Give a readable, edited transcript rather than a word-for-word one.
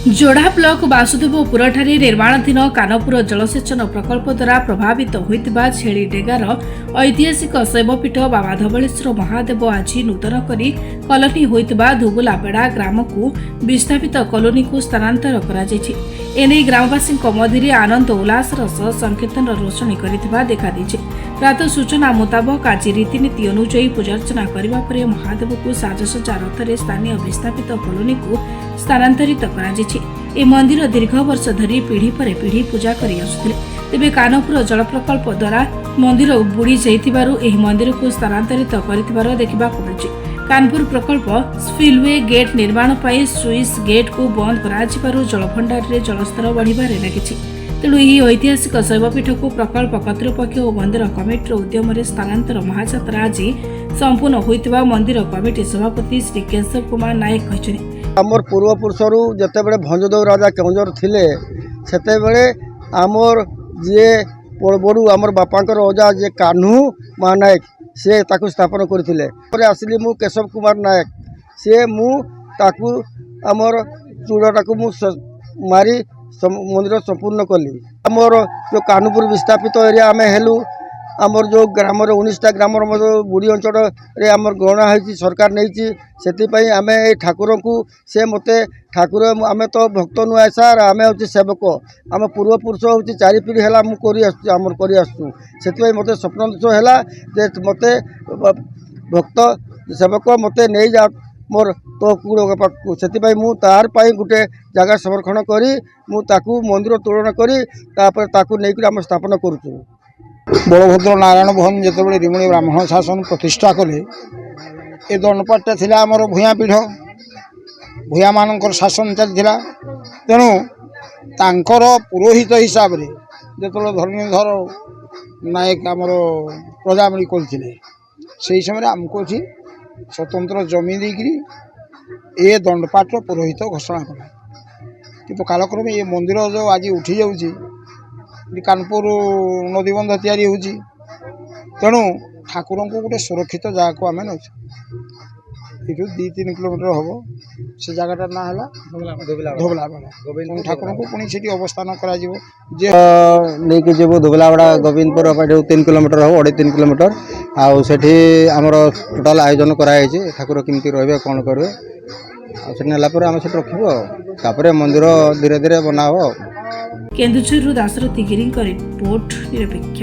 जोड़ा ब्लॉक वासुदेवपुर निर्माणाधीन कानपुर जलसेचन प्रकल्प द्वारा प्रभावित होता छेड़ीडेगार ऐतिहासिक शैवपीठ बाबा धवलेश्वर महादेव आज नूतन करी कॉलोनी होता धुबुलाबेड़ा ग्राम को विस्थापित कॉलोनी को स्थानांतर कर ग्रामवासी मध्य आनंद उल्लासर सह संकीर्तन रोषणी कर देखा प्रात सूचना मुताबक आज रीतिनीति अनुଯାयी पूजार्चना करने पर महादेव को साजसज्जा रथ स्थानीय विस्थापित कॉलोनी को स्थानांतरित कर मंदिर दीर्घ वर्ष धरी पीढ़ी पर पीढ़ी पूजा कर आसुथिले। तेबे कानपुर जल प्रकल्प द्वारा मंदिर बुड़ी जाइथिबारु एही मंदिर को स्थानांतरित करिथिबार देखिबाकु मिलुछि। कानपुर प्रकल्प स्पिलवे गेट निर्माण पर स्विस गेट को बंद कराजिबारु जलभंडार रे जलस्तर बढ़िबारे लागिछि। तेणु यह ऐतिहासिक शैवपीठ को प्रकल्प कर्तृपक्ष और मंदिर कमिटर उद्यम स्थानांतर महायात्रा आज संपूर्ण होता मंदिर कमिटी सभापति श्री केशव कुमार नायक कहते आमर पूर्वपुरुषर जिते भंजदेव राजा केउंझर थिले सेतेबेले आमर जे बड़ू आमर बापांकर अजा जे कान्हू महानायक से ताकू स्थापन करथिले। आसिली मु केशव कुमार नायक से मु ताकू आमर चूड़ाटा को मारी मंदिर संपूर्ण कली। आमर जो कानपुर विस्थापित एरिया आम हेलु आमर जो ग्राम 19टा ग्राम बुढ़ी अंचल आमर गणना होती सरकार नहीं से आम ठाकुर को से मते ठाकुर आम तो भक्त नुहे सार आम हूँ सेवक आम पूर्वपुरुष हूँ 4 पीढ़ी है आमर कर मत स्वप्न दोष है मत भक्त सेवक मत नहीं जा मोर तो कूड़ से तार गोटे जगह संरक्षण करी मंदिर तोड़ना करी नहीं स्थापन करुँ। बलभद्र नारायण भवन जिते रिमणी ब्राह्मण शासन प्रतिष्ठा कले ए दंडपाटा थी आमर भूया पीढ़ भूया मान शासन चलता तेणु तांकर पुरोहित हिसाब से जो धरणीधर नायक आमर प्रजामणि करते से समय आमको ये स्वतंत्र जमी देकरी ए दंडपाट पुरोहित घोषणा कला कि कालक्रमे ये मंदिर जो आज उठी जाऊँगी कानपुर नदीबंध तैयारी होची तेणु ठाकुर को गोटे सुरक्षित जगह को आम नौ ये 2-3 किलोमीटर हम से जगह ना है धोबलाबेड़ा ठाकुर को पुणी से अवस्थान कर धोबलाबेड़ा गोविंदपुर 3 किलोमीटर हम 3.5 किलोमीटर आठी आमर टोटाल आयोजन कराई ठाकुर केमती रे कौन करेंगे आम से रखा मंदिर धीरे धीरे बना हो। केन्दुझर दाशरथी गिरी रिपोर्ट निरपेक्ष।